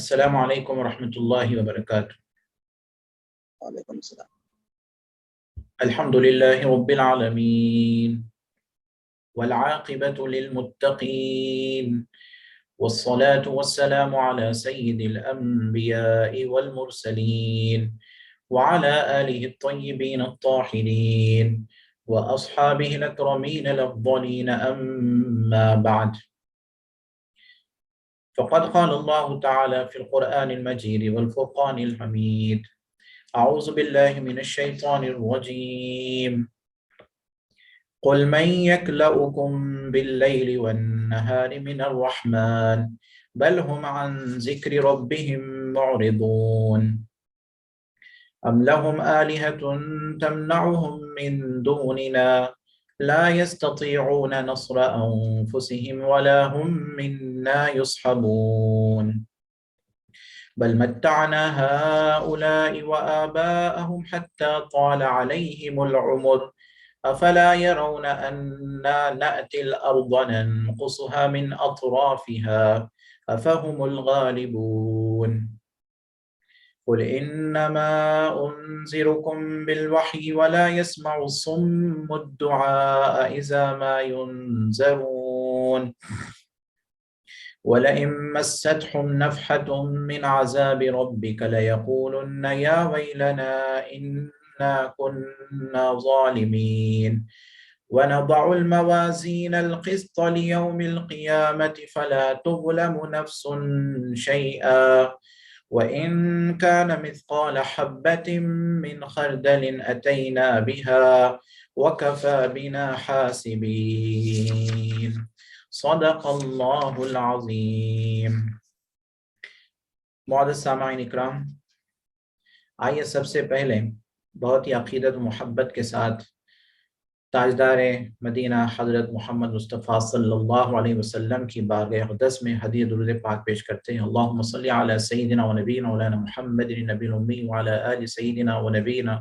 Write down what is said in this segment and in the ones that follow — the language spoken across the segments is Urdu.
السلام علیکم ورحمۃ اللہ وبرکاتہ۔ وعلیکم السلام۔ الحمد للہ رب العالمین والعاقبۃ للمتقین والصلاة والسلام على سید الانبیاء والمرسلین وعلى آلہ الطیبین الطاہرین واصحابہ الاکرمین الافضلین اما بعد، فقد قال الله تعالى في القرآن المجيد والفرقان الحميد: أعوذ بالله من الشيطان الرجيم، قل من يكلؤكم بالليل والنهار من الرحمن بل هم عن ذكر ربهم معرضون أم لهم آلهة تمنعهم من دوننا لا يستطيعون نصر أنفسهم ولا هم منا يصحبون بل متعنا هؤلاء وآباءهم حتى طال عليهم العمر أفلا يرون أنا نأتي الأرض ننقصها من أطرافها أفهم الغالبون قل إنما أنذركم بالوحي ولا يسمع الصم الدعاء إذا ما ينذرون ولئن مستهم نفحة من عذاب ربك ليقولن يا ويلنا إنا كنا ظالمين ونضع الموازين القسط ليوم القيامة فلا تظلم نفس شيئا وإن كان مثقال حبة من خردل أتينا بها وكفى بنا حاسبين صدق اللہ العظیم۔ معزز سامعین اکرام، آئیے سب سے پہلے بہت ہی عقیدت و محبت کے ساتھ تاجدار مدینہ حضرت محمد مصطفیٰ صلی اللہ علیہ وسلم کی بارگاہ اقدس میں ہدیہ درود پاک پیش کرتے ہیں۔ اللہم صلی علی سیدنا و نبینا مولانا محمد النبی الامی وعلی آل سیدنا و نبینا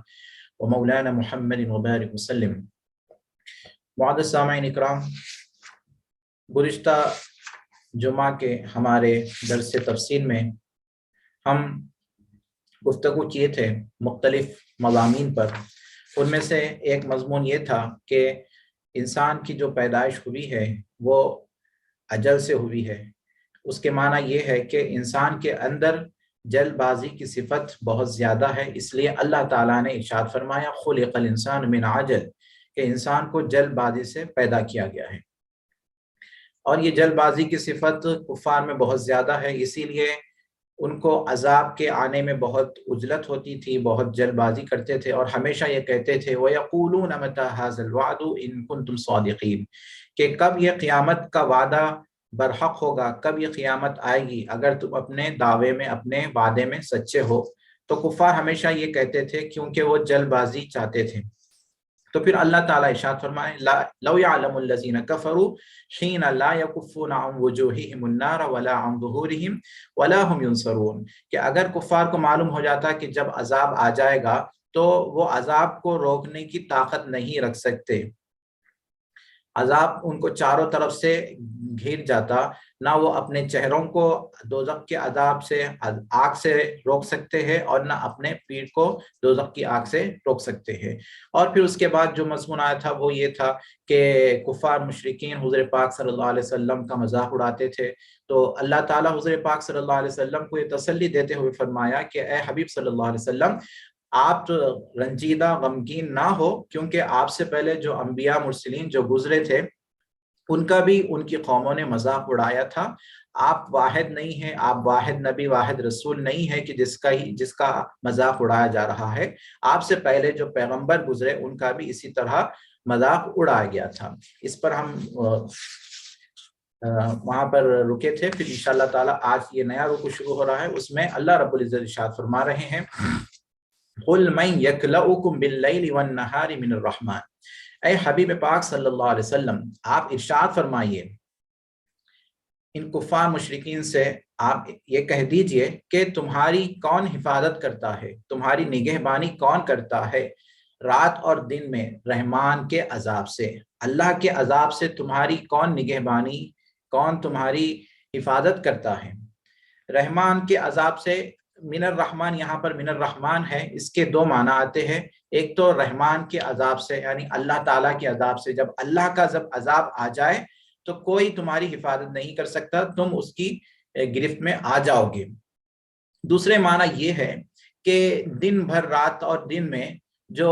و مولانا محمد وبارک وسلم۔ معزز سامعین اکرام، گزشتہ جمعہ کے ہمارے درس تفسیر میں ہم گفتگو کیے تھے مختلف مضامین پر۔ ان میں سے ایک مضمون یہ تھا کہ انسان کی جو پیدائش ہوئی ہے وہ اجل سے ہوئی ہے۔ اس کے معنی یہ ہے کہ انسان کے اندر جلد بازی کی صفت بہت زیادہ ہے، اس لیے اللہ تعالیٰ نے ارشاد فرمایا خلق الانسان من عجل، کہ انسان کو جلد بازی سے پیدا کیا گیا ہے۔ اور یہ جلد بازی کی صفت کفار میں بہت زیادہ ہے، اسی لیے ان کو عذاب کے آنے میں بہت عجلت ہوتی تھی، بہت جلد بازی کرتے تھے اور ہمیشہ یہ کہتے تھے وَيَقُولُونَ مَتَى هَذَا الْوَعْدُ إِن كُنتُمْ صَادِقِينَ، کہ کب یہ قیامت کا وعدہ برحق ہوگا، کب یہ قیامت آئے گی اگر تم اپنے دعوے میں، اپنے وعدے میں سچے ہو۔ تو کفار ہمیشہ یہ کہتے تھے کیونکہ وہ جلد بازی چاہتے تھے۔ تو پھر اللہ تعالیٰ ارشاد فرمائے لو يعلم الذين كفروا حين لا يكفون عن وجوههم النار ولا عن ظهورهم ولا هم ينصرون، کہ اگر کفار کو معلوم ہو جاتا کہ جب عذاب آ جائے گا تو وہ عذاب کو روکنے کی طاقت نہیں رکھ سکتے، عذاب ان کو چاروں طرف سے گھیر جاتا، نہ وہ اپنے چہروں کو دوزخ کے عذاب سے، آگ سے روک سکتے ہیں اور نہ اپنے پیٹھ کو دوزخ کی آگ سے روک سکتے ہیں۔ اور پھر اس کے بعد جو مضمون آیا تھا وہ یہ تھا کہ کفار مشرکین حضور پاک صلی اللہ علیہ وسلم کا مذاق اڑاتے تھے، تو اللہ تعالیٰ حضور پاک صلی اللہ علیہ وسلم کو یہ تسلی دیتے ہوئے فرمایا کہ اے حبیب صلی اللہ علیہ وسلم، آپ رنجیدہ غمگین نہ ہو، کیونکہ آپ سے پہلے جو انبیاء مرسلین جو گزرے تھے ان کا بھی ان کی قوموں نے مذاق اڑایا تھا۔ آپ واحد نہیں ہیں، آپ واحد نبی واحد رسول نہیں ہے کہ جس کا مذاق اڑایا جا رہا ہے، آپ سے پہلے جو پیغمبر گزرے ان کا بھی اسی طرح مذاق اڑایا گیا تھا۔ اس پر ہم وہاں پر رکے تھے۔ پھر انشاءاللہ تعالی آج یہ نیا رکوع شروع ہو رہا ہے، اس میں اللہ رب العزت ارشاد فرما رہے ہیں قُلْ مَنْ يَكْلَؤُكُمْ بِاللَّيْلِ وَالنَّهَارِ مِنَ الرَّحْمَنِ، اے حبیب پاک صلی اللہ علیہ وسلم آپ ارشاد فرمائیے ان کفار مشرکین سے، آپ یہ کہہ دیجئے کہ تمہاری کون حفاظت کرتا ہے، تمہاری نگہبانی کون کرتا ہے رات اور دن میں رحمان کے عذاب سے، اللہ کے عذاب سے تمہاری کون نگہبانی، کون تمہاری حفاظت کرتا ہے۔ رحمان کے عذاب سے، من الرحمان یہاں پر من الرحمان ہے، اس کے دو معنی آتے ہیں. ایک تو رحمان کے عذاب سے یعنی اللہ تعالیٰ کے عذاب سے، جب اللہ کا جب عذاب آ جائے تو کوئی تمہاری حفاظت نہیں کر سکتا، تم اس کی گرفت میں آ جاؤ گے. دوسرے معنی یہ ہے کہ دن بھر رات اور دن میں جو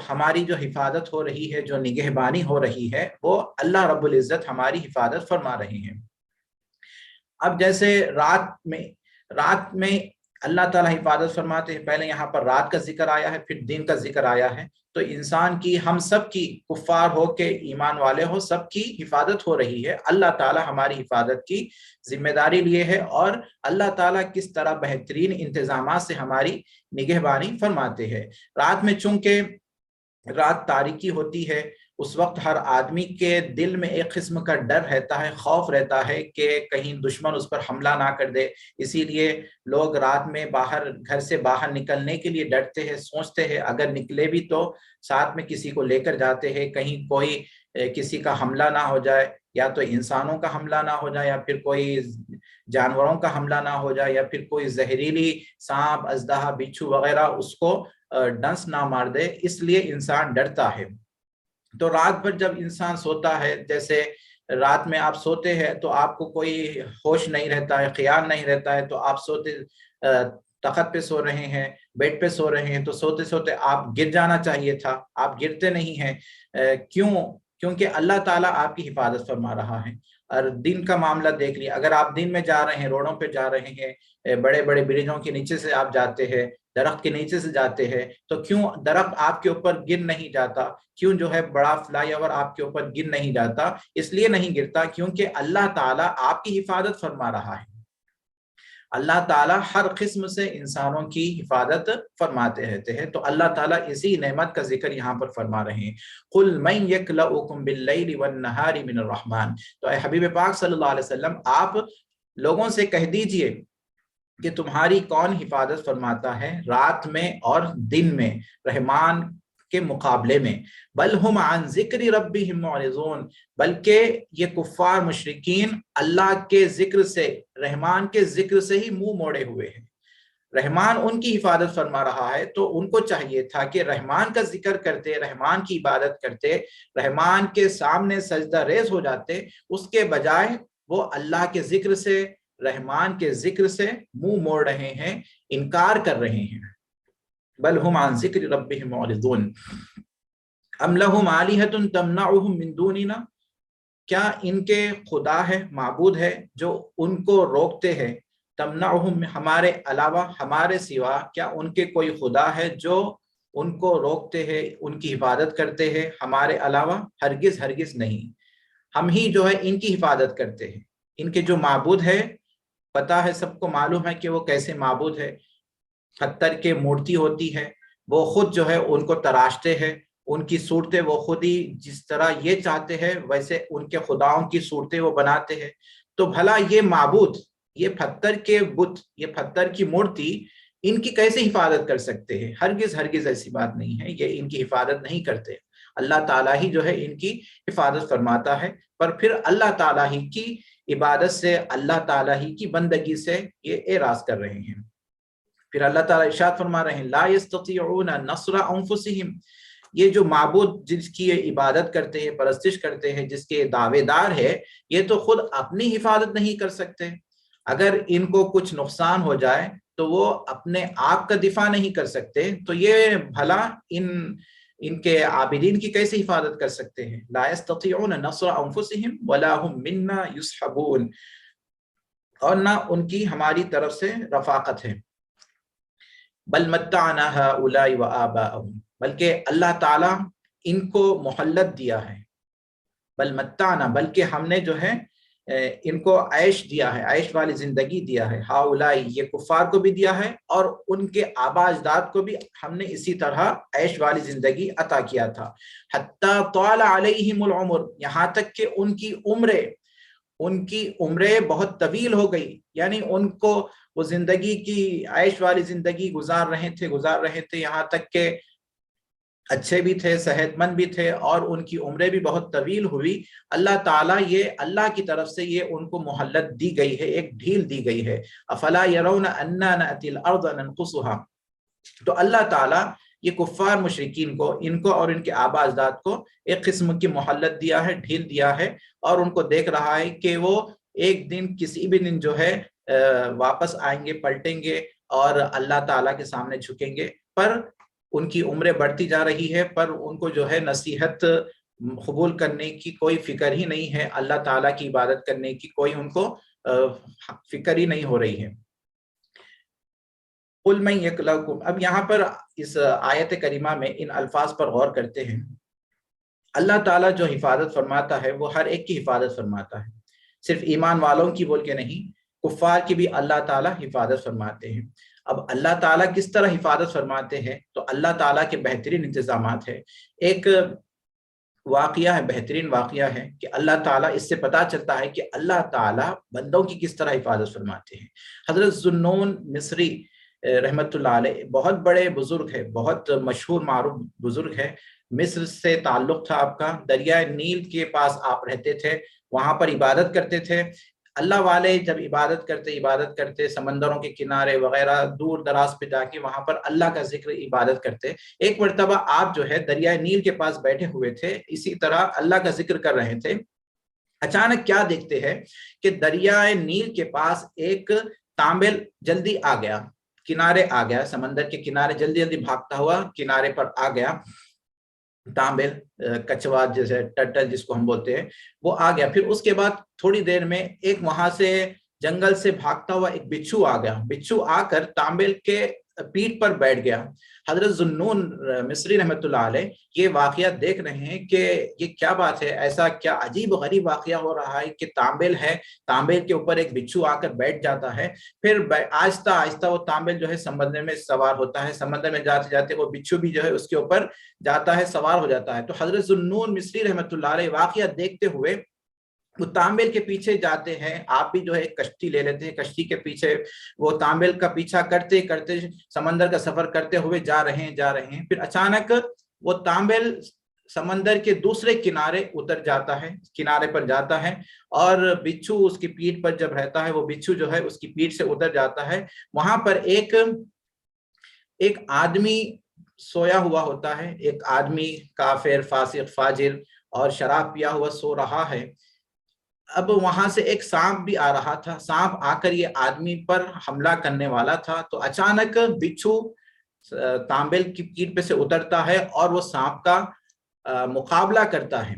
ہماری جو حفاظت ہو رہی ہے، جو نگہبانی ہو رہی ہے، وہ اللہ رب العزت ہماری حفاظت فرما رہے ہیں. اب جیسے رات میں اللہ تعالیٰ حفاظت فرماتے ہیں، پہلے یہاں پر رات کا ذکر آیا ہے، پھر دن کا ذکر آیا ہے، تو انسان کی، ہم سب کی، کفار ہو کے ایمان والے ہو، سب کی حفاظت ہو رہی ہے. اللہ تعالیٰ ہماری حفاظت کی ذمہ داری لیے ہے، اور اللہ تعالیٰ کس طرح بہترین انتظامات سے ہماری نگہبانی فرماتے ہیں. رات میں چونکہ رات تاریکی ہوتی ہے، اس وقت ہر آدمی کے دل میں ایک قسم کا ڈر رہتا ہے، خوف رہتا ہے کہ کہیں دشمن اس پر حملہ نہ کر دے. اسی لیے لوگ رات میں گھر سے باہر نکلنے کے لیے ڈرتے ہیں، سوچتے ہیں اگر نکلے بھی تو ساتھ میں کسی کو لے کر جاتے ہیں، کہیں کوئی کسی کا حملہ نہ ہو جائے، یا تو انسانوں کا حملہ نہ ہو جائے، یا پھر کوئی جانوروں کا حملہ نہ ہو جائے، یا پھر کوئی زہریلی سانپ، اژدہا، بچھو وغیرہ اس کو ڈنس نہ مار دے، اس لیے انسان ڈرتا ہے. تو رات بھر جب انسان سوتا ہے، جیسے رات میں آپ سوتے ہیں تو آپ کو کوئی ہوش نہیں رہتا ہے، خیال نہیں رہتا ہے، تو آپ سوتے تخت پہ سو رہے ہیں، بیڈ پہ سو رہے ہیں، تو سوتے سوتے آپ گر جانا چاہیے تھا، آپ گرتے نہیں ہیں. کیونکہ اللہ تعالیٰ آپ کی حفاظت فرما رہا ہے. اور دن کا معاملہ دیکھ لیا، اگر آپ دن میں جا رہے ہیں، روڈوں پہ جا رہے ہیں، بڑے بڑے برجوں کے نیچے سے آپ جاتے ہیں، درخت کے نیچے سے جاتے ہیں، تو کیوں درخت آپ کے اوپر گر نہیں جاتا؟ کیوں جو ہے بڑا فلائی اوور آپ کے اوپر گر نہیں جاتا؟ اس لیے نہیں گرتا کیونکہ اللہ تعالیٰ آپ کی حفاظت فرما رہا ہے. اللہ تعالیٰ ہر قسم سے انسانوں کی حفاظت فرماتے رہتے ہیں. تو اللہ تعالیٰ اسی نعمت کا ذکر یہاں پر فرما رہے ہیں. قُلْ مَنْ يَكْلَؤُكُمْ بِاللَّيْلِ وَالنَّهَارِ مِنَ الرَّحْمَنِ. تو اے حبیب پاک صلی اللہ علیہ وسلم، آپ لوگوں سے کہہ دیجئے کہ تمہاری کون حفاظت فرماتا ہے رات میں اور دن میں رحمان کے مقابلے میں. بل ہم عن ذکر ربہم معرضون. بلکہ یہ کفار مشرکین اللہ کے ذکر سے، رحمان کے ذکر سے ہی منہ موڑے ہوئے ہیں. رحمان ان کی حفاظت فرما رہا ہے تو ان کو چاہیے تھا کہ رحمان کا ذکر کرتے، رحمان کی عبادت کرتے، رحمان کے سامنے سجدہ ریز ہو جاتے. اس کے بجائے وہ اللہ کے ذکر سے، رحمان کے ذکر سے منہ موڑ رہے ہیں، انکار کر رہے ہیں. بل ہم عن ذکر ربہم معرضون. ام لہم آلہۃ تمنعہم من دوننا. کیا ان کے خدا ہے، معبود ہے جو ان کو روکتے ہیں، تمنعہم ہمارے علاوہ، ہمارے سوا، کیا ان کے کوئی خدا ہے جو ان کو روکتے ہیں، ان کی حفاظت کرتے ہیں ہمارے علاوہ؟ ہرگز ہرگز نہیں. ہم ہی جو ہے ان کی حفاظت کرتے ہیں. ان کے جو معبود ہے، پتا ہے، سب کو معلوم ہے کہ وہ کیسے معبود ہے. پتھر کے مورتی ہوتی ہے، وہ خود جو ہے ان کو تراشتے ہیں، ان کی صورتیں وہ خود ہی جس طرح یہ چاہتے ہیں ویسے ان کے خداؤں کی صورتیں وہ بناتے ہیں. تو بھلا یہ معبود، یہ پتھر کے بت، یہ پتھر کی مورتی ان کی کیسے حفاظت کر سکتے ہیں؟ ہرگز ہرگز ایسی بات نہیں ہے، یہ ان کی حفاظت نہیں کرتے. اللہ تعالیٰ ہی جو ہے ان کی حفاظت فرماتا ہے. پر پھر اللہ تعالیٰ ہی کی عبادت سے، اللہ تعالیٰ ہی کی بندگی سے یہ اعراض کر رہے ہیں. پھر اللہ تعالیٰ ارشاد فرما رہے ہیں لا يستطيعون نصر انفسهم. یہ جو معبود جس کی عبادت کرتے ہیں، پرستش کرتے ہیں، جس کے دعوے دار ہے، یہ تو خود اپنی حفاظت نہیں کر سکتے. اگر ان کو کچھ نقصان ہو جائے تو وہ اپنے آپ کا دفاع نہیں کر سکتے، تو یہ بھلا ان کے عابدین کی کیسے حفاظت کر سکتے ہیں؟ لا يستطيعون نصر انفسهم ولا هم منا يصحبون. اور نہ ان کی ہماری طرف سے رفاقت ہے. بل متعنا هؤلاء وآباءهم. بلکہ اللہ تعالیٰ ان کو مہلت دیا ہے. بل متعنا، بلکہ ہم نے جو ہے ان کو عیش دیا ہے، عیش والی زندگی دیا ہے. ہؤلاء، یہ کفار کو بھی دیا ہے اور ان کے آبا اجداد کو بھی ہم نے اسی طرح عیش والی زندگی عطا کیا تھا. حتی طال علیہم العمر، یہاں تک کہ ان کی عمریں بہت طویل ہو گئی. یعنی ان کو وہ زندگی کی، عیش والی زندگی گزار رہے تھے، یہاں تک کہ اچھے بھی تھے، صحت مند بھی تھے، اور ان کی عمریں بھی بہت طویل ہوئی، اللہ تعالیٰ اللہ کی طرف سے یہ ان کو مہلت دی گئی ہے، ایک ڈھیل دی گئی ہے۔ افلا يرون انا نأتی الارض ننقصها، تو اللہ تعالیٰ یہ کفار مشرکین کو، ان کو اور ان کے آباء اجداد کو ایک قسم کی مہلت دیا ہے، ڈھیل دیا ہے، اور ان کو دیکھ رہا ہے کہ وہ ایک دن کسی بھی دن جو ہے واپس آئیں گے، پلٹیں گے اور اللہ تعالیٰ کے سامنے جھکیں گے، پر ان کی عمریں بڑھتی جا رہی ہے، پر ان کو جو ہے نصیحت قبول کرنے کی کوئی فکر ہی نہیں ہے، اللہ تعالیٰ کی عبادت کرنے کی کوئی ان کو فکر ہی نہیں ہو رہی ہے۔ قُلْ مَن يَكْلَؤُكُمْ، اب یہاں پر اس آیت کریمہ میں ان الفاظ پر غور کرتے ہیں۔ اللہ تعالیٰ جو حفاظت فرماتا ہے وہ ہر ایک کی حفاظت فرماتا ہے، صرف ایمان والوں کی بول کے نہیں، کفار کی بھی اللہ تعالیٰ حفاظت فرماتے ہیں۔ اب اللہ تعالیٰ کس طرح حفاظت فرماتے ہیں، تو اللہ تعالیٰ کے بہترین انتظامات ہے۔ ایک واقعہ ہے، بہترین واقعہ ہے کہ اللہ تعالیٰ، اس سے پتہ چلتا ہے کہ اللہ تعالیٰ بندوں کی کس طرح حفاظت فرماتے ہیں۔ حضرت ذوالنون مصری رحمت اللہ علیہ بہت بڑے بزرگ ہے، بہت مشہور معروف بزرگ ہے، مصر سے تعلق تھا آپ کا، دریائے نیل کے پاس آپ رہتے تھے، وہاں پر عبادت کرتے تھے۔ اللہ والے جب عبادت کرتے سمندروں کے کنارے وغیرہ دور دراز پہ جا کے وہاں پر اللہ کا ذکر عبادت کرتے۔ ایک مرتبہ آپ جو ہے دریائے نیل کے پاس بیٹھے ہوئے تھے، اسی طرح اللہ کا ذکر کر رہے تھے، اچانک کیا دیکھتے ہیں کہ دریائے نیل کے پاس ایک تانبیل جلدی آ گیا، کنارے آ گیا، سمندر کے کنارے جلدی جلدی بھاگتا ہوا کنارے پر آ گیا، تانبیل، کچھوا جیسے ٹرٹل جس کو ہم بولتے ہیں، وہ آ گیا۔ پھر اس کے بعد تھوڑی دیر میں ایک وہاں سے جنگل سے بھاگتا ہوا ایک بچھو آ گیا، بچھو آ کر تانبیل کے پیٹھ پر بیٹھ گیا۔ حضرت ذوالنون مصری رحمت اللہ علیہ یہ واقعہ دیکھ رہے ہیں کہ یہ کیا بات ہے، ایسا کیا عجیب و غریب واقعہ ہو رہا ہے کہ تانبیل ہے، تانبیل کے اوپر ایک بچھو آ کر بیٹھ جاتا ہے، پھر آہستہ آہستہ وہ تانبیل جو ہے سمندر میں سوار ہوتا ہے، سمندر میں جاتے جاتے وہ بچھو بھی جو ہے اس کے اوپر جاتا ہے، سوار ہو جاتا ہے۔ تو حضرت ذوالنون مصری رحمت اللہ علیہ واقعہ دیکھتے ہوئے وہ تانبیل کے پیچھے جاتے ہیں، آپ بھی جو ہے کشتی لے لیتے ہیں، کشتی کے پیچھے وہ تانبیل کا پیچھا کرتے کرتے سمندر کا سفر کرتے ہوئے جا رہے ہیں، پھر اچانک وہ تانبیل سمندر کے دوسرے کنارے اتر جاتا ہے، کنارے پر جاتا ہے، اور بچھو اس کی پیٹھ پر جب رہتا ہے، وہ بچھو جو ہے اس کی پیٹھ سے اتر جاتا ہے۔ وہاں پر ایک آدمی سویا ہوا ہوتا ہے، ایک آدمی کافر، فاسق، فاجر اور شراب پیا ہوا سو رہا ہے۔ اب وہاں سے ایک سانپ بھی آ رہا تھا، سانپ آ کر یہ آدمی پر حملہ کرنے والا تھا، تو اچانک بچھو تانبیل کی پیٹھ پہ سے اترتا ہے اور وہ سانپ کا مقابلہ کرتا ہے،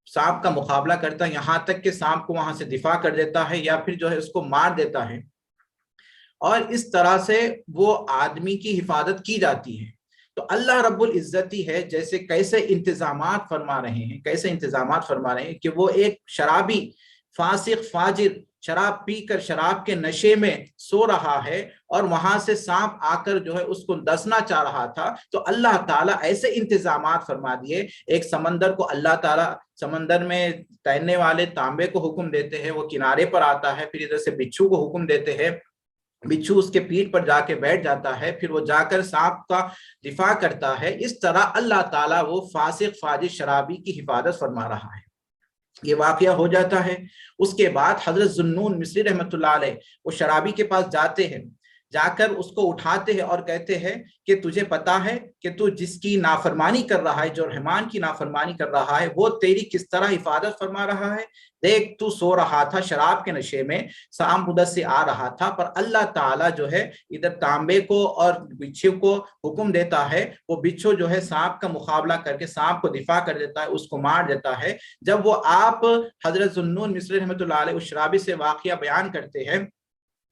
سانپ کا مقابلہ کرتا ہے، یہاں تک کہ سانپ کو وہاں سے دفاع کر دیتا ہے یا پھر جو ہے اس کو مار دیتا ہے، اور اس طرح سے وہ آدمی کی حفاظت کی جاتی ہے۔ تو اللہ رب العزت ہی ہے جیسے کیسے انتظامات فرما رہے ہیں کہ وہ ایک شرابی، فاسق، فاجر شراب پی کر شراب کے نشے میں سو رہا ہے اور وہاں سے سانپ آ کر جو ہے اس کو ڈسنا چاہ رہا تھا، تو اللہ تعالیٰ ایسے انتظامات فرما دیے۔ ایک سمندر کو اللہ تعالیٰ، سمندر میں تیرنے والے تانبے کو حکم دیتے ہیں، وہ کنارے پر آتا ہے، پھر ادھر سے بچھو کو حکم دیتے ہیں، بچھو اس کے پیٹھ پر جا کے بیٹھ جاتا ہے، پھر وہ جا کر سانپ کا دفاع کرتا ہے۔ اس طرح اللہ تعالیٰ وہ فاسق، فاجر، شرابی کی حفاظت فرما رہا ہے۔ یہ واقعہ ہو جاتا ہے۔ اس کے بعد حضرت ذوالنون مصری رحمت اللہ علیہ وہ شرابی کے پاس جاتے ہیں، جا کر اس کو اٹھاتے ہیں اور کہتے ہیں کہ تجھے پتا ہے کہ تو جس کی نافرمانی کر رہا ہے، جو رحمان کی نافرمانی کر رہا ہے، وہ تیری کس طرح حفاظت فرما رہا ہے۔ دیکھ تو سو رہا تھا شراب کے نشے میں، سانپ ادھر سے آ رہا تھا، پر اللہ تعالیٰ جو ہے ادھر تانبے کو اور بچھو کو حکم دیتا ہے، وہ بچھو جو ہے سانپ کا مقابلہ کر کے سانپ کو دفاع کر دیتا ہے، اس کو مار دیتا ہے۔ جب وہ آپ حضرت ذوالنون مصری رحمۃ اللہ علیہ اس شرابی سے واقعہ بیان کرتے ہیں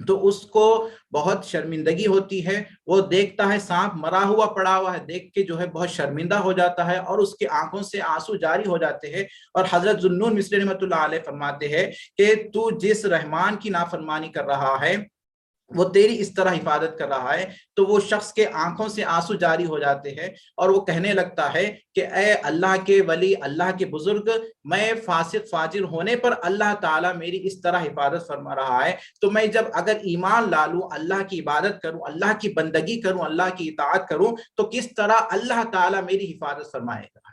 تو اس کو بہت شرمندگی ہوتی ہے، وہ دیکھتا ہے سانپ مرا ہوا پڑا ہوا ہے، دیکھ کے جو ہے بہت شرمندہ ہو جاتا ہے اور اس کی آنکھوں سے آنسو جاری ہو جاتے ہیں، اور حضرت ذوالنون مصری رحمۃ اللہ علیہ فرماتے ہیں کہ تو جس رحمان کی نافرمانی کر رہا ہے وہ تیری اس طرح حفاظت کر رہا ہے، تو وہ شخص کے آنکھوں سے آنسو جاری ہو جاتے ہیں اور وہ کہنے لگتا ہے کہ اے اللہ کے ولی، اللہ کے بزرگ، میں فاسق فاجر ہونے پر اللہ تعالیٰ میری اس طرح حفاظت فرما رہا ہے، تو میں جب اگر ایمان لا لوں، اللہ کی عبادت کروں، اللہ کی بندگی کروں، اللہ کی اطاعت کروں، تو کس طرح اللہ تعالیٰ میری حفاظت فرمائے گا۔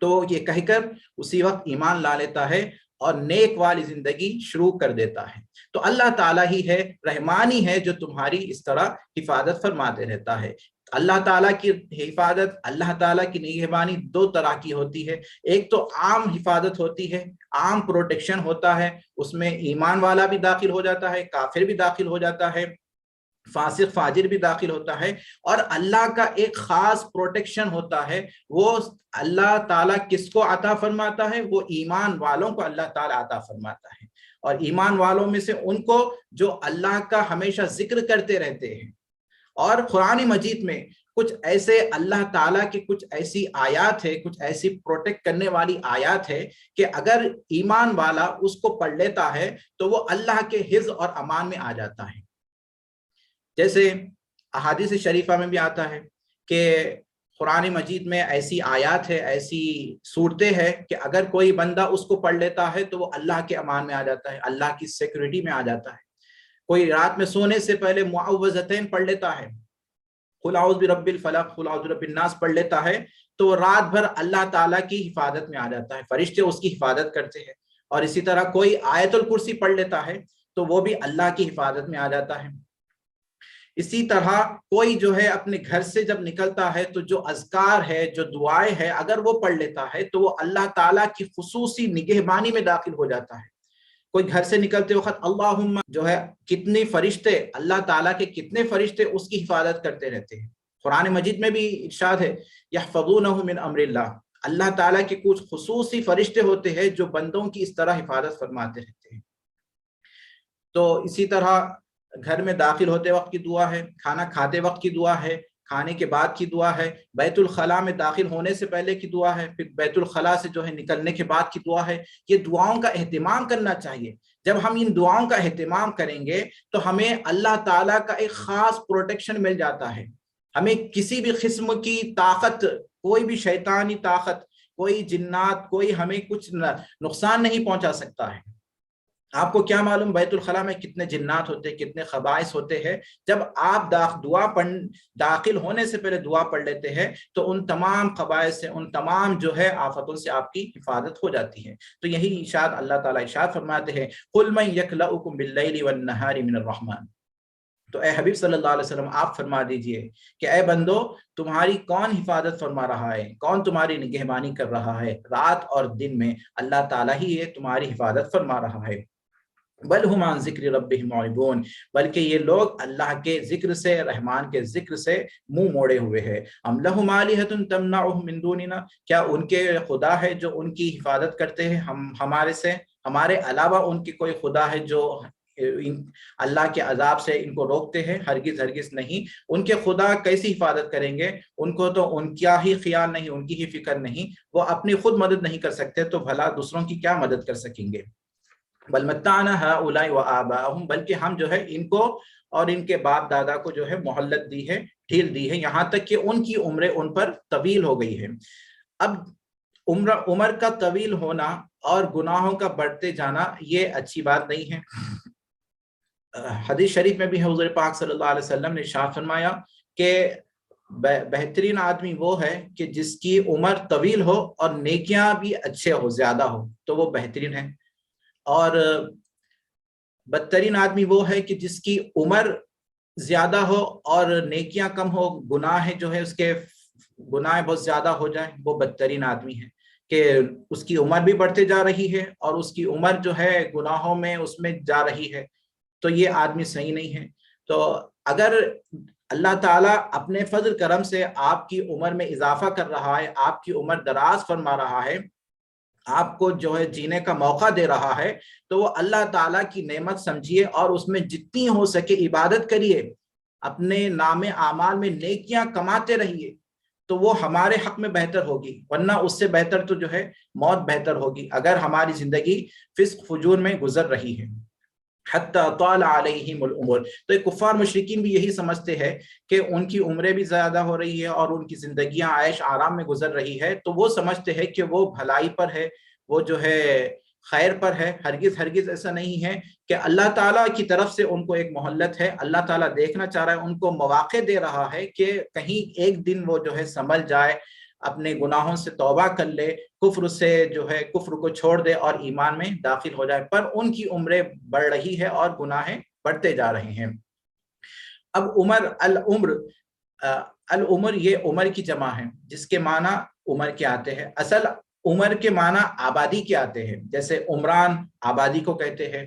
تو یہ کہہ کر اسی وقت ایمان لا لیتا ہے اور نیک والی زندگی شروع کر دیتا ہے۔ تو اللہ تعالیٰ ہی ہے، رحمان ہی ہے جو تمہاری اس طرح حفاظت فرماتے رہتا ہے۔ اللہ تعالیٰ کی حفاظت، اللہ تعالیٰ کی نگہبانی دو طرح کی ہوتی ہے۔ ایک تو عام حفاظت ہوتی ہے، عام پروٹیکشن ہوتا ہے، اس میں ایمان والا بھی داخل ہو جاتا ہے، کافر بھی داخل ہو جاتا ہے، فاسق فاجر بھی داخل ہوتا ہے۔ اور اللہ کا ایک خاص پروٹیکشن ہوتا ہے، وہ اللہ تعالیٰ کس کو عطا فرماتا ہے؟ وہ ایمان والوں کو اللہ تعالیٰ عطا فرماتا ہے، اور ایمان والوں میں سے ان کو جو اللہ کا ہمیشہ ذکر کرتے رہتے ہیں۔ اور قرآن مجید میں کچھ ایسے اللہ تعالیٰ کی کچھ ایسی آیات ہے، کچھ ایسی پروٹیکٹ کرنے والی آیات ہے کہ اگر ایمان والا اس کو پڑھ لیتا ہے تو وہ اللہ کے حفظ اور امان میں آ جاتا ہے۔ جیسے احادیث شریفہ میں بھی آتا ہے کہ قرآن مجید میں ایسی آیات ہے، ایسی صورتیں ہیں کہ اگر کوئی بندہ اس کو پڑھ لیتا ہے تو وہ اللہ کے امان میں آ جاتا ہے، اللہ کی سیکورٹی میں آ جاتا ہے۔ کوئی رات میں سونے سے پہلے معوذتین پڑھ لیتا ہے، قل اعوذ برب الفلق، قل اعوذ برب الناس پڑھ لیتا ہے، تو وہ رات بھر اللہ تعالیٰ کی حفاظت میں آ جاتا ہے، فرشتے اس کی حفاظت کرتے ہیں۔ اور اسی طرح کوئی آیت الکرسی پڑھ لیتا ہے تو وہ بھی اللہ کی حفاظت میں آ جاتا ہے۔ اسی طرح کوئی جو ہے اپنے گھر سے جب نکلتا ہے تو جو اذکار ہے، جو دعائیں ہے، اگر وہ پڑھ لیتا ہے تو وہ اللہ تعالیٰ کی خصوصی نگہبانی میں داخل ہو جاتا ہے۔ کوئی گھر سے نکلتے وقت اللہم جو ہے، کتنے فرشتے، اللہ تعالیٰ کے کتنے فرشتے اس کی حفاظت کرتے رہتے ہیں۔ قرآن مجید میں بھی ارشاد ہے یحفظونہ من امر اللہ، اللہ تعالیٰ کے کچھ خصوصی فرشتے ہوتے ہیں جو بندوں کی اس طرح حفاظت فرماتے رہتے ہیں۔ تو اسی طرح گھر میں داخل ہوتے وقت کی دعا ہے، کھانا کھاتے وقت کی دعا ہے، کھانے کے بعد کی دعا ہے، بیت الخلاء میں داخل ہونے سے پہلے کی دعا ہے، پھر بیت الخلاء سے جو ہے نکلنے کے بعد کی دعا ہے۔ یہ دعاؤں کا اہتمام کرنا چاہیے۔ جب ہم ان دعاؤں کا اہتمام کریں گے تو ہمیں اللہ تعالیٰ کا ایک خاص پروٹیکشن مل جاتا ہے۔ ہمیں کسی بھی قسم کی طاقت، کوئی بھی شیطانی طاقت، کوئی جنات، کوئی ہمیں کچھ نقصان نہیں پہنچا سکتا ہے۔ آپ کو کیا معلوم بیت الخلاء میں کتنے جنات ہوتے ہیں، کتنے خبائث ہوتے ہیں۔ جب آپ داخل ہونے سے پہلے دعا پڑھ لیتے ہیں تو ان تمام خبائث سے، ان تمام جو ہے آفتوں سے آپ کی حفاظت ہو جاتی ہے۔ تو یہی ارشاد اللہ تعالیٰ ارشاد فرماتے ہیں قُلْ مَن يَكْلَؤُكُم بِاللَّيْلِ وَالنَّهَارِ مِنَ الرَّحْمَنِ، تو اے حبیب صلی اللہ علیہ وسلم آپ فرما دیجئے کہ اے بندو، تمہاری کون حفاظت فرما رہا ہے، کون تمہاری نگہبانی کر رہا ہے؟ رات اور دن میں اللہ تعالیٰ ہی ہے تمہاری حفاظت فرما رہا ہے۔ بل ہم عن ذکر ربہم معرضون، بلکہ یہ لوگ اللہ کے ذکر سے، رحمان کے ذکر سے منہ موڑے ہوئے ہیں۔ ام لہم آلہۃ تمنعہم من دوننا، کیا ان کے خدا ہے جو ان کی حفاظت کرتے ہیں ہمارے سے؟ ہمارے علاوہ ان کی کوئی خدا ہے جو اللہ کے عذاب سے ان کو روکتے ہیں؟ ہرگز ہرگز نہیں۔ ان کے خدا کیسی حفاظت کریں گے؟ ان کو تو ان کا ہی خیال نہیں، ان کی ہی فکر نہیں، وہ اپنی خود مدد نہیں کر سکتے تو بھلا دوسروں کی کیا مدد کر سکیں گے؟ بل متعنا ہؤلاء وآباءهم، بلکہ ہم جو ہے ان کو اور ان کے باپ دادا کو جو ہے مہلت دی ہے، ڈھیل دی ہے، یہاں تک کہ ان کی عمریں ان پر طویل ہو گئی ہے۔ اب عمر کا طویل ہونا اور گناہوں کا بڑھتے جانا یہ اچھی بات نہیں ہے۔ حدیث شریف میں بھی حضور پاک صلی اللہ علیہ وسلم نے ارشاد فرمایا کہ بہترین آدمی وہ ہے کہ جس کی عمر طویل ہو اور نیکیاں بھی اچھے ہو، زیادہ ہو، تو وہ بہترین ہے۔ اور بدترین آدمی وہ ہے کہ جس کی عمر زیادہ ہو اور نیکیاں کم ہو، گناہ جو ہے اس کے گناہ بہت زیادہ ہو جائیں، وہ بدترین آدمی ہے کہ اس کی عمر بھی بڑھتے جا رہی ہے اور اس کی عمر جو ہے گناہوں میں اس میں جا رہی ہے، تو یہ آدمی صحیح نہیں ہے۔ تو اگر اللہ تعالیٰ اپنے فضل کرم سے آپ کی عمر میں اضافہ کر رہا ہے، آپ کی عمر دراز فرما رہا ہے، آپ کو جو ہے جینے کا موقع دے رہا ہے، تو وہ اللہ تعالیٰ کی نعمت سمجھیے اور اس میں جتنی ہو سکے عبادت کریے، اپنے نام اعمال میں نیکیاں کماتے رہیے، تو وہ ہمارے حق میں بہتر ہوگی، ورنہ اس سے بہتر تو جو ہے موت بہتر ہوگی اگر ہماری زندگی فسق فجور میں گزر رہی ہے۔ حتی طال علیہم العمر۔ تو ایک کفار مشرکین بھی یہی سمجھتے ہیں کہ ان کی عمریں بھی زیادہ ہو رہی ہے اور ان کی زندگیاں عیش آرام میں گزر رہی ہے، تو وہ سمجھتے ہیں کہ وہ بھلائی پر ہے، وہ جو ہے خیر پر ہے۔ ہرگز ہرگز ایسا نہیں ہے کہ اللہ تعالیٰ کی طرف سے ان کو ایک مہلت ہے، اللہ تعالیٰ دیکھنا چاہ رہا ہے، ان کو مواقع دے رہا ہے کہ کہیں ایک دن وہ جو ہے سنبھل جائے، اپنے گناہوں سے توبہ کر لے، کفر سے جو ہے کفر کو چھوڑ دے اور ایمان میں داخل ہو جائے، پر ان کی عمریں بڑھ رہی ہے اور گناہیں بڑھتے جا رہے ہیں۔ اب عمر، العمر یہ عمر کی جمع ہے، جس کے معنی عمر کے آتے ہیں۔ اصل عمر کے معنی آبادی کے آتے ہیں، جیسے عمران آبادی کو کہتے ہیں۔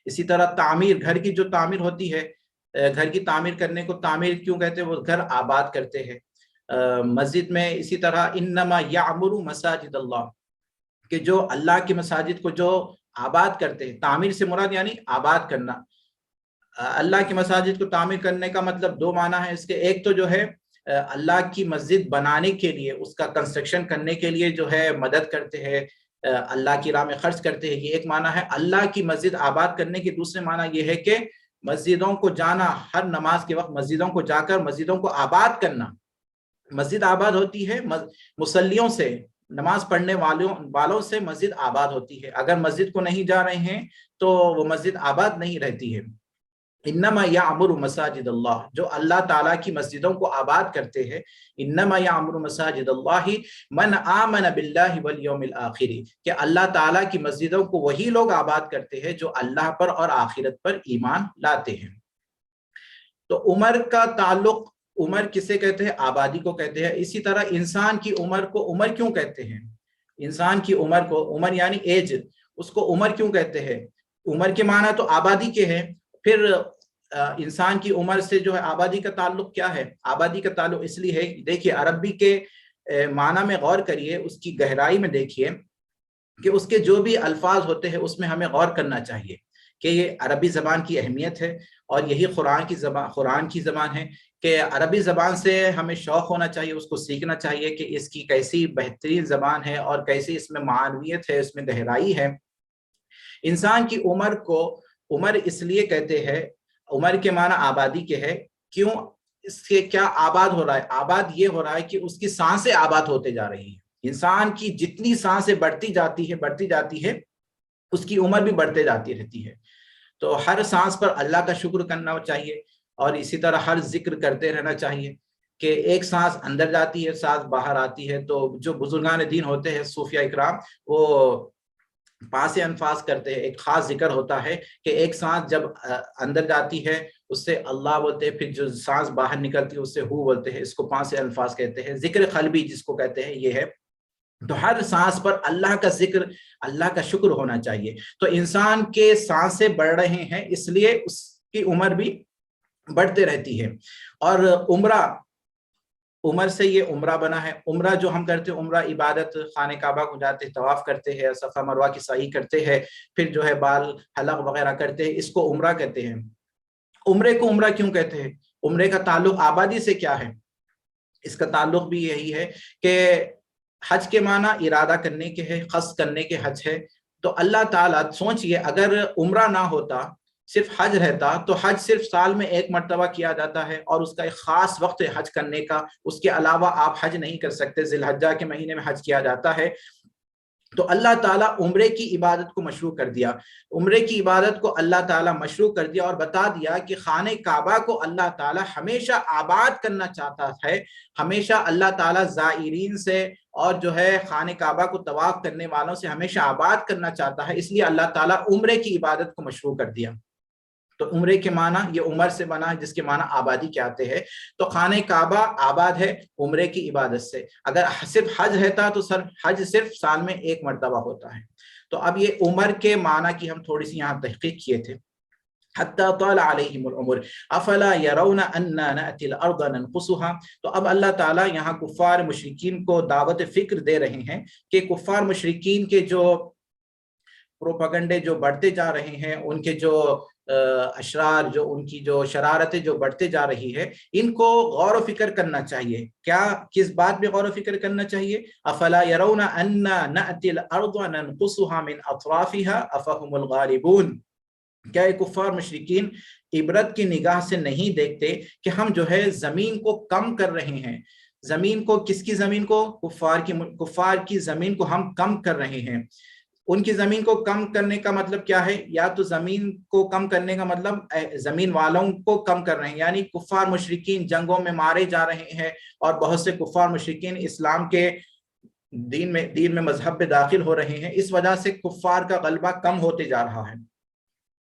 اسی طرح تعمیر، گھر کی جو تعمیر ہوتی ہے، گھر کی تعمیر کرنے کو تعمیر کیوں کہتے ہیں؟ وہ گھر آباد کرتے ہیں۔ مسجد میں اسی طرح انما یعمر مساجد اللہ، کہ جو اللہ کی مساجد کو جو آباد کرتے ہیں، تعمیر سے مراد یعنی آباد کرنا۔ اللہ کی مساجد کو تعمیر کرنے کا مطلب دو معنی ہے اس کے، ایک تو جو ہے اللہ کی مسجد بنانے کے لیے، اس کا کنسٹرکشن کرنے کے لیے جو ہے مدد کرتے ہیں، اللہ کی راہ میں خرچ کرتے ہیں، یہ ایک معنی ہے۔ اللہ کی مسجد آباد کرنے کے دوسرے معنی یہ ہے کہ مسجدوں کو جانا، ہر نماز کے وقت مسجدوں کو جا کر مسجدوں کو آباد کرنا۔ مسجد آباد ہوتی ہے مصلیوں سے، نماز پڑھنے والوں سے مسجد آباد ہوتی ہے۔ اگر مسجد کو نہیں جا رہے ہیں تو وہ مسجد آباد نہیں رہتی ہے۔ انما یعمر مساجد اللہ، جو اللہ تعالیٰ کی مسجدوں کو آباد کرتے ہیں، انما یعمر مساجد اللہ من آمن باللہ والیوم الآخر، کہ اللہ تعالیٰ کی مسجدوں کو وہی لوگ آباد کرتے ہیں جو اللہ پر اور آخرت پر ایمان لاتے ہیں۔ تو عمر کا تعلق، عمر کسے کہتے ہیں؟ آبادی کو کہتے ہیں۔ اسی طرح انسان کی عمر کو عمر کیوں کہتے ہیں؟ انسان کی عمر کو، عمر یعنی ایج، اس کو عمر کیوں کہتے ہیں؟ عمر کے معنی تو آبادی کے ہیں، پھر انسان کی عمر سے جو ہے آبادی کا تعلق کیا ہے؟ آبادی کا تعلق اس لیے ہے، دیکھیے عربی کے معنی میں غور کریے، اس کی گہرائی میں دیکھیے کہ اس کے جو بھی الفاظ ہوتے ہیں اس میں ہمیں غور کرنا چاہیے کہ یہ عربی زبان کی اہمیت ہے، اور یہی قرآن کی زبان ہے، کہ عربی زبان سے ہمیں شوق ہونا چاہیے، اس کو سیکھنا چاہیے کہ اس کی کیسی بہترین زبان ہے اور کیسی اس میں معنویت ہے، اس میں گہرائی ہے۔ انسان کی عمر کو عمر اس لیے کہتے ہیں، عمر کے معنی آبادی کے ہے، کیوں؟ اس سے کیا آباد ہو رہا ہے؟ آباد یہ ہو رہا ہے کہ اس کی سانسیں آباد ہوتے جا رہی ہیں۔ انسان کی جتنی سانسیں بڑھتی جاتی ہے اس کی عمر بھی بڑھتے جاتی رہتی ہے۔ تو ہر سانس پر اللہ کا شکر کرنا چاہیے، اور اسی طرح ہر ذکر کرتے رہنا چاہیے کہ ایک سانس اندر جاتی ہے، سانس باہر آتی ہے۔ تو جو بزرگان دین ہوتے ہیں، صوفیہ اکرام، وہ پاس انفاس کرتے ہیں، ایک خاص ذکر ہوتا ہے کہ ایک سانس جب اندر جاتی ہے اس سے اللہ بولتے ہیں، پھر جو سانس باہر نکلتی ہے اس سے ہو بولتے ہیں، اس کو پاس الفاظ کہتے ہیں، ذکر قلبی جس کو کہتے ہیں، یہ ہے۔ تو ہر سانس پر اللہ کا ذکر، اللہ کا شکر ہونا چاہیے۔ تو انسان کے سانسیں بڑھ رہے ہیں، اس لیے اس کی عمر بھی بڑھتے رہتی ہے۔ اور عمر سے یہ عمرہ بنا ہے۔ عمرہ جو ہم کرتے ہیں، عمرہ عبادت، خانہ کعبہ کو جاتے ہیں، طواف کرتے ہیں، صفا مروہ کی سعی کرتے ہیں، پھر جو ہے بال حلق وغیرہ کرتے ہیں، اس کو عمرہ کہتے ہیں۔ عمرے کو عمرہ کیوں کہتے ہیں؟ عمرے کا تعلق آبادی سے کیا ہے؟ اس کا تعلق بھی یہی ہے کہ حج کے معنی ارادہ کرنے کے ہے، قصد کرنے کے حج ہے۔ تو اللہ تعالیٰ، سوچئے اگر عمرہ نہ ہوتا، صرف حج رہتا، تو حج صرف سال میں ایک مرتبہ کیا جاتا ہے اور اس کا ایک خاص وقت ہے حج کرنے کا، اس کے علاوہ آپ حج نہیں کر سکتے۔ ذی الحجہ کے مہینے میں حج کیا جاتا ہے۔ تو اللہ تعالیٰ عمرے کی عبادت کو مشروع کر دیا، عمرے کی عبادت کو اللہ تعالیٰ مشروع کر دیا، اور بتا دیا کہ خانہ کعبہ کو اللہ تعالیٰ ہمیشہ آباد کرنا چاہتا ہے، ہمیشہ اللہ تعالیٰ زائرین سے اور جو ہے خانہ کعبہ کو طواف کرنے والوں سے ہمیشہ آباد کرنا چاہتا ہے، اس لیے اللہ تعالیٰ عمرے کی عبادت کو مشروع کر دیا۔ تو عمرے کے معنی یہ عمر سے بنا ہے، جس کے معنی آبادی کے آتے ہیں۔ تو خانہ کعبہ آباد ہے عمرے کی عبادت سے۔ اگر صرف حج رہتا تو حج صرف سال میں ایک مرتبہ ہوتا ہے۔ تو اب یہ عمر کے معنی کی ہم تھوڑی سی یہاں تحقیق کیے تھے۔ حتی طال علیہم العمر افلا یرون انا نأتی الارض ننقصها۔ تو اب اللہ تعالیٰ یہاں کفار مشرکین کو دعوت فکر دے رہے ہیں کہ کفار مشرکین کے جو پروپیگنڈے جو بڑھتے جا رہے ہیں، ان کے جو اشرار، جو ان کی جو شرارتیں جو بڑھتے جا رہی ہے، ان کو غور و فکر کرنا چاہیے۔ کیا کس بات میں غور و فکر کرنا چاہیے؟ افلا يرون انا نأتی الارض ننقصها من اطرافها افهم الغالبون، کیا یہ کفار مشرکین عبرت کی نگاہ سے نہیں دیکھتے کہ ہم جو ہے زمین کو کم کر رہے ہیں؟ زمین کو، کس کی زمین کو؟ کفار کی زمین کو ہم کم کر رہے ہیں۔ ان کی زمین کو کم کرنے کا مطلب کیا ہے؟ یا تو زمین کو کم کرنے کا مطلب زمین والوں کو کم کر رہے ہیں، یعنی کفار مشرکین جنگوں میں مارے جا رہے ہیں، اور بہت سے کفار مشرکین اسلام کے دین میں مذہب میں داخل ہو رہے ہیں، اس وجہ سے کفار کا غلبہ کم ہوتے جا رہا ہے،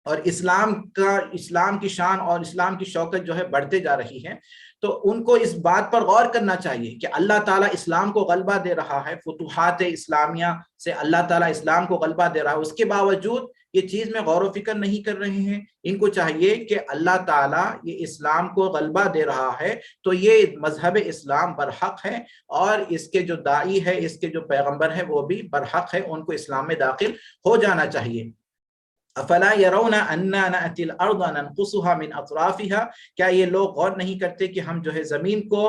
اور اسلام کی شان اور اسلام کی شوکت جو ہے بڑھتے جا رہی ہے۔ تو ان کو اس بات پر غور کرنا چاہیے کہ اللہ تعالیٰ اسلام کو غلبہ دے رہا ہے، فتوحات اسلامیہ سے اللہ تعالیٰ اسلام کو غلبہ دے رہا ہے، اس کے باوجود یہ چیز میں غور و فکر نہیں کر رہے ہیں۔ ان کو چاہیے کہ اللہ تعالیٰ یہ اسلام کو غلبہ دے رہا ہے تو یہ مذہب اسلام برحق ہے، اور اس کے جو داعی ہے، اس کے جو پیغمبر ہے وہ بھی برحق ہے، ان کو اسلام میں داخل ہو جانا چاہیے۔ افلا يرون اننا ناتي الارض ننقصها من اطرافها، کیا یہ لوگ غور نہیں کرتے کہ ہم جو ہے زمین کو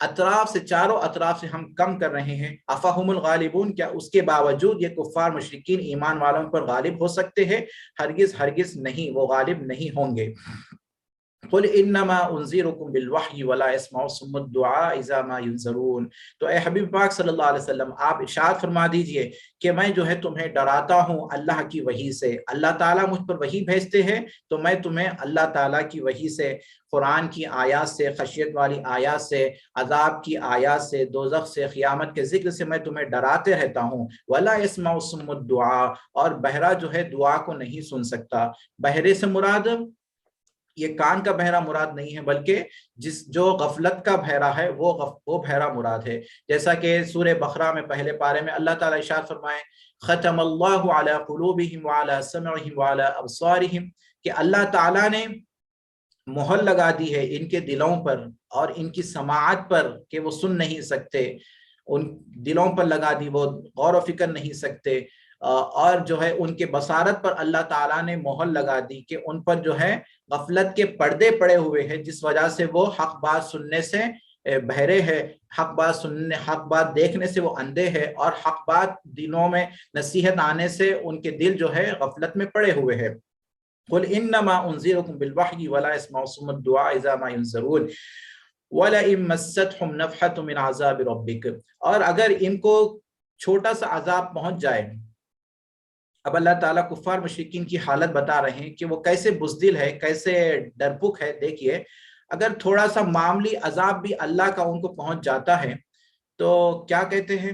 اطراف سے، چاروں اطراف سے ہم کم کر رہے ہیں؟ افہم الغالبون، کیا اس کے باوجود یہ کفار مشرکین ایمان والوں پر غالب ہو سکتے ہیں؟ ہرگز ہرگز نہیں، وہ غالب نہیں ہوں گے۔ قل انما انذرکم بالوحی ولا يسمع الصم الدعاء اذا ما ينذرون، تو اے حبیب پاک صلی اللہ علیہ وسلم آپ ارشاد فرما دیجئے کہ میں جو ہے تمہیں ڈراتا ہوں اللہ کی وحی سے۔ اللہ تعالیٰ مجھ پر وحی بھیجتے ہیں تو میں تمہیں اللہ تعالیٰ کی وحی سے، قرآن کی آیات سے، خشیت والی آیات سے، عذاب کی آیات سے، دوزخ سے، قیامت کے ذکر سے میں تمہیں ڈراتے رہتا ہوں۔ ولا يسمع الصم الدعاء، اور بہرا جو ہے دعا کو نہیں سن سکتا۔ بہرے سے مراد یہ کان کا بہرا مراد نہیں ہے، بلکہ جو غفلت کا بہرا ہے وہ بہرا مراد ہے، جیسا کہ سورہ بقرہ میں پہلے پارے میں اللہ تعالیٰ ارشاد فرمائے ختم اللہ علی قلوبہم وعلی سمعہم وعلی ابصارہم، کہ اللہ تعالیٰ نے مہر لگا دی ہے ان کے دلوں پر اور ان کی سماعت پر کہ وہ سن نہیں سکتے، ان دلوں پر لگا دی، وہ غور و فکر نہیں سکتے، اور جو ہے ان کے بصارت پر اللہ تعالیٰ نے مہر لگا دی کہ ان پر جو ہے غفلت کے پردے پڑے ہوئے ہیں، جس وجہ سے وہ حق بات سننے سے بہرے ہے، حق بات دیکھنے سے وہ اندھے ہے، اور حق بات دنوں میں نصیحت آنے سے ان کے دل جو ہے غفلت میں پڑے ہوئے ہیں۔ قل انما انذرکم بالوحی ولا يسمع الصم الدعاء اذا ما ينذرون وَلَئِن مَسَّتْهُمْ نَفْحَةٌ مِّنْ عَذَابِ رَبِّكَ، اور اگر ان کو چھوٹا سا عذاب پہنچ جائے، اب اللہ تعالیٰ کفار مشرکین کی حالت بتا رہے ہیں کہ وہ کیسے بزدل ہے، کیسے ڈرپک ہے۔ دیکھیے اگر تھوڑا سا معمولی عذاب بھی اللہ کا ان کو پہنچ جاتا ہے تو کیا کہتے ہیں؟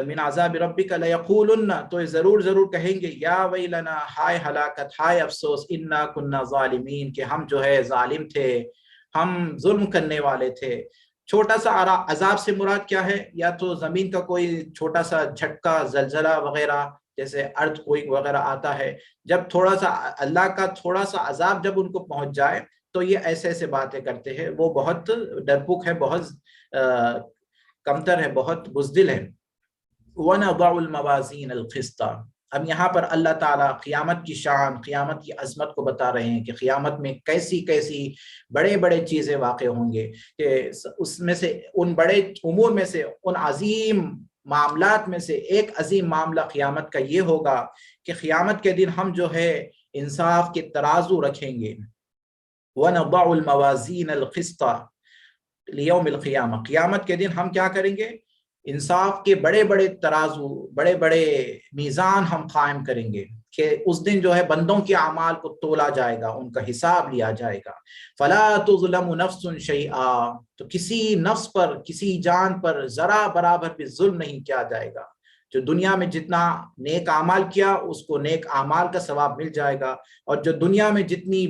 من عذاب ربک لیقولن، تو ضرور کہیں گے یا ویلنا، ہائے ہلاکت، ہائے افسوس، انا کنا ظالمین، کہ ہم جو ہے ظالم تھے، ہم ظلم کرنے والے تھے۔ چھوٹا سا عذاب سے مراد کیا ہے؟ یا تو زمین کا کوئی چھوٹا سا جھٹکا، زلزلہ وغیرہ، جیسے ارتھ کوئی وغیرہ آتا ہے، جب تھوڑا سا اللہ کا تھوڑا سا عذاب جب ان کو پہنچ جائے تو یہ ایسے باتیں کرتے ہیں، وہ بہت ڈرپوک ہے، بہت کمتر ہے، بہت بزدل ہے۔ وَنَضَعُ الْمَوَازِينَ الْقِسْطَ، اب یہاں پر اللہ تعالیٰ قیامت کی شان، قیامت کی عظمت کو بتا رہے ہیں کہ قیامت میں کیسی بڑے چیزیں واقع ہوں گے، کہ اس میں سے ان بڑے امور میں سے، ان عظیم معاملات میں سے ایک عظیم معاملہ قیامت کا یہ ہوگا کہ قیامت کے دن ہم جو ہے انصاف کے ترازو رکھیں گے۔ وَنَضَعُ الْمَوَازِينَ الْقِسْطَ لِيَوْمِ الْقِيَامَةِ، قیامت کے دن ہم کیا کریں گے؟ انصاف کے بڑے ترازو، بڑے میزان ہم قائم کریں گے، کہ اس دن جو ہے بندوں کے اعمال کو تولا جائے گا، ان کا حساب لیا جائے گا۔ فَلَا تُظْلَمُ نَفْسٌ شَيْئًا، تو کسی نفس پر، کسی جان پر ذرا برابر بھی ظلم نہیں کیا جائے گا۔ جو دنیا میں جتنا نیک اعمال کیا اس کو نیک اعمال کا ثواب مل جائے گا، اور جو دنیا میں جتنی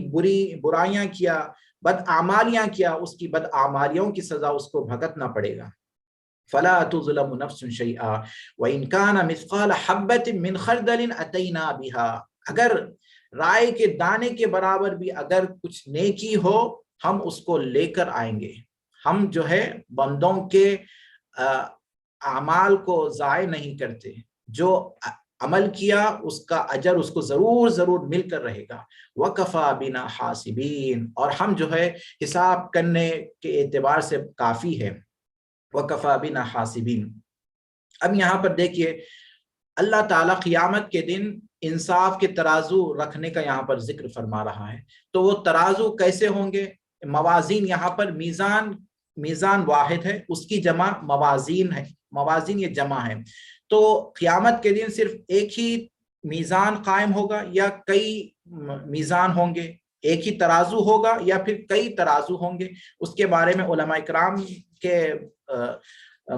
برائیاں کیا، بد اعمالیاں کیا، اس کی بد اعمالیوں کی سزا اس کو بھگتنا پڑے گا۔ فلا تظلم نفس شیئا وإن كان مثقال حبة من خردل أتينا بها، اگر رائے کے دانے کے برابر بھی اگر کچھ نیکی ہو ہم اس کو لے کر آئیں گے۔ ہم جو ہے بندوں کے اعمال کو ضائع نہیں کرتے، جو عمل کیا اس کا اجر اس کو ضرور مل کر رہے گا۔ وَكَفَى بِنَا حَاسِبِينَ، اور ہم جو ہے حساب کرنے کے اعتبار سے کافی ہے۔ وَكَفَى بِنَا حَاسِبِينَ، اب یہاں پر دیکھیے اللہ تعالیٰ قیامت کے دن انصاف کے ترازو رکھنے کا یہاں پر ذکر فرما رہا ہے. تو وہ ترازو کیسے ہوں گے؟ موازین، یہاں پر میزان واحد ہے، اس کی جمع موازین ہے، موازین یہ جمع ہے. تو قیامت کے دن صرف ایک ہی میزان قائم ہوگا یا کئی میزان ہوں گے؟ ایک ہی ترازو ہوگا یا پھر کئی ترازو ہوں گے؟ اس کے بارے میں علماء اکرام کے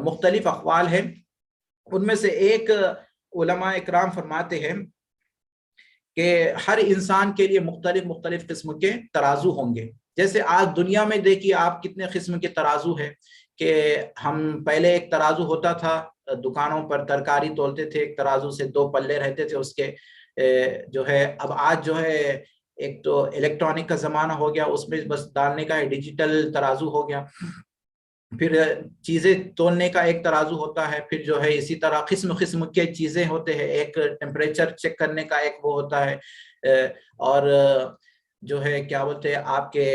مختلف اقوال ہیں. ان میں سے ایک علماء اکرام فرماتے ہیں کہ ہر انسان کے لیے مختلف قسم کے ترازو ہوں گے. جیسے آج دنیا میں دیکھیے آپ کتنے قسم کے ترازو ہے کہ ہم پہلے ایک ترازو ہوتا تھا دکانوں پر ترکاری تولتے تھے، ایک ترازو سے 2 پلے رہتے تھے اس کے جو ہے. اب آج جو ہے ایک تو الیکٹرانک کا زمانہ ہو گیا، اس میں بس ڈالنے کا ڈیجیٹل ترازو ہو گیا. پھر چیزیں تولنے کا ایک ترازو ہوتا ہے، پھر جو ہے اسی طرح قسم کے چیزیں ہوتے ہیں، ایک ٹیمپریچر چیک کرنے کا ایک وہ ہوتا ہے، اور جو ہے کیا بولتے ہیں آپ کے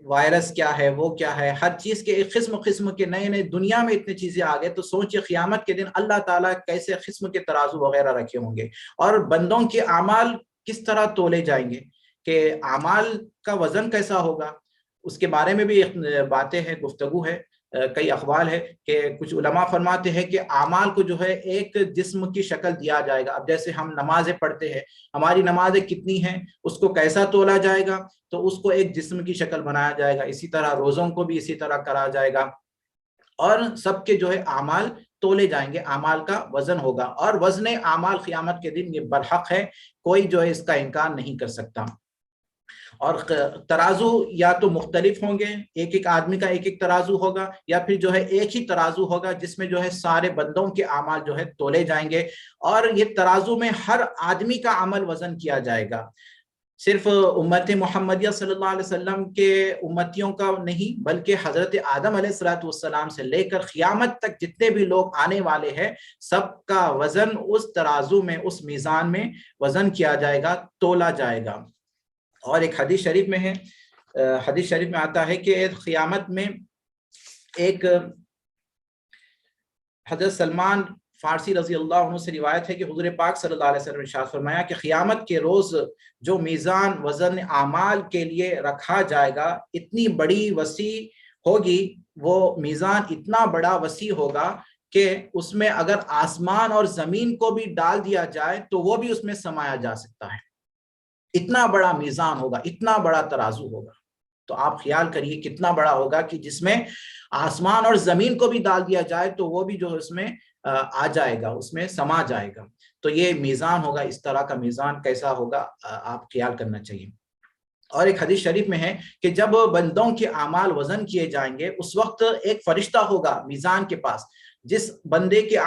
وائرس کیا ہے، وہ کیا ہے، ہر چیز کے ایک قسم کے نئے دنیا میں اتنے چیزیں آ گئے. تو سوچئے قیامت کے دن اللہ تعالیٰ کیسے قسم کے ترازو وغیرہ رکھے ہوں گے، اور بندوں کے اعمال کس طرح تولے جائیں گے، کہ اعمال کا وزن کیسا ہوگا. اس کے بارے میں بھی باتیں ہیں، گفتگو ہے، کئی اقوال ہے کہ کچھ علماء فرماتے ہیں کہ اعمال کو جو ہے ایک جسم کی شکل دیا جائے گا. اب جیسے ہم نمازیں پڑھتے ہیں، ہماری نمازیں کتنی ہیں، اس کو کیسا تولا جائے گا، تو اس کو ایک جسم کی شکل بنایا جائے گا. اسی طرح روزوں کو بھی اسی طرح کرا جائے گا، اور سب کے جو ہے اعمال تولے جائیں گے، اعمال کا وزن ہوگا. اور وزن اعمال قیامت کے دن یہ برحق ہے، کوئی جو ہے اس کا انکار نہیں کر سکتا. اور ترازو یا تو مختلف ہوں گے، ایک آدمی کا ایک ترازو ہوگا، یا پھر جو ہے ایک ہی ترازو ہوگا جس میں جو ہے سارے بندوں کے اعمال جو ہے تولے جائیں گے. اور یہ ترازو میں ہر آدمی کا عمل وزن کیا جائے گا، صرف امت محمدیہ صلی اللہ علیہ وسلم کے امتیوں کا نہیں، بلکہ حضرت آدم علیہ السلام سے لے کر قیامت تک جتنے بھی لوگ آنے والے ہیں، سب کا وزن اس ترازو میں، اس میزان میں وزن کیا جائے گا، تولا جائے گا. اور ایک حدیث شریف میں ہے، حدیث شریف میں آتا ہے کہ قیامت میں ایک حضرت سلمان فارسی رضی اللہ عنہ سے روایت ہے کہ حضور پاک صلی اللہ علیہ وسلم نے ارشاد فرمایا کہ قیامت کے روز جو میزان وزن اعمال کے لیے رکھا جائے گا، اتنی بڑی وسیع ہوگی، وہ میزان اتنا بڑا وسیع ہوگا کہ اس میں اگر آسمان اور زمین کو بھی ڈال دیا جائے تو وہ بھی اس میں سمایا جا سکتا ہے. اتنا بڑا میزان ہوگا، اتنا بڑا ترازو ہوگا. تو آپ خیال کریے کتنا بڑا ہوگا کہ جس میں آسمان اور زمین کو بھی ڈال دیا جائے تو وہ بھی جو اس میں آ جائے گا، اس میں سما جائے گا. تو یہ میزان ہوگا، اس طرح کا میزان کیسا ہوگا آپ خیال کرنا چاہیے. اور ایک حدیث شریف میں ہے کہ جب بندوں کے اعمال وزن کیے جائیں گے، اس وقت ایک فرشتہ ہوگا میزان کے پاس. جس بندے کے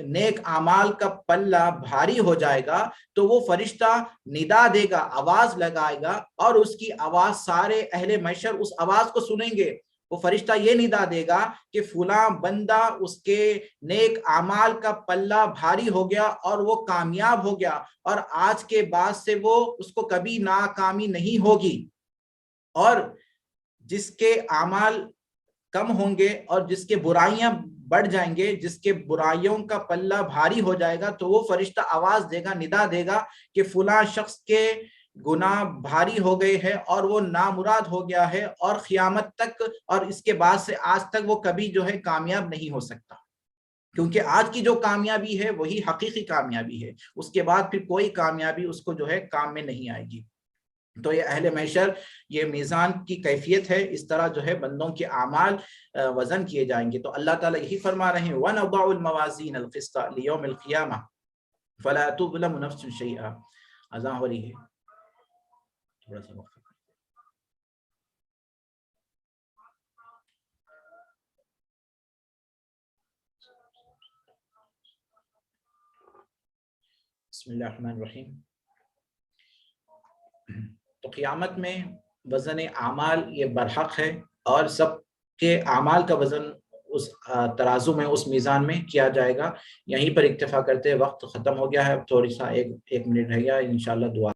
نیک اعمال کا پلہ بھاری ہو جائے گا تو وہ فرشتہ ندا دے گا، آواز لگائے گا، اور اس کی آواز سارے اہل محشر اس آواز کو سنیں گے. وہ فرشتہ یہ ندا دے گا کہ فلاں بندہ، اس کے نیک اعمال کا پلہ بھاری ہو گیا اور وہ کامیاب ہو گیا، اور آج کے بعد سے وہ اس کو کبھی ناکامی نہیں ہوگی. اور جس کے اعمال کم ہوں گے اور جس کے برائیاں بڑھ جائیں گے، جس کے برائیوں کا پلہ بھاری ہو جائے گا، تو وہ فرشتہ آواز دے گا، ندا دے گا کہ فلاں شخص کے گناہ بھاری ہو گئے ہیں اور وہ نامراد ہو گیا ہے، اور قیامت تک اور اس کے بعد سے آج تک وہ کبھی جو ہے کامیاب نہیں ہو سکتا. کیونکہ آج کی جو کامیابی ہے وہی حقیقی کامیابی ہے، اس کے بعد پھر کوئی کامیابی اس کو جو ہے کام میں نہیں آئے گی. تو یہ اہل محشر، یہ میزان کی کیفیت ہے، اس طرح جو ہے بندوں کے اعمال وزن کیے جائیں گے. تو اللہ تعالیٰ یہی فرما رہے ہیں وَنَضَعُ الْمَوَازِينَ الْقِسْطَ لِيَوْمِ الْقِيَامَةِ فَلَا تُظْلَمُ نَفْسٌ شَيْئًا. اذان ہو رہی ہے، تھوڑا سا وقت. بسم اللہ الرحمن الرحیم. تو قیامت میں وزن اعمال یہ برحق ہے، اور سب کے اعمال کا وزن اس ترازو میں، اس میزان میں کیا جائے گا. یہیں پر اکتفا کرتے، وقت ختم ہو گیا ہے، اب تھوڑی سا ایک منٹ رہ گیا، انشاءاللہ دعا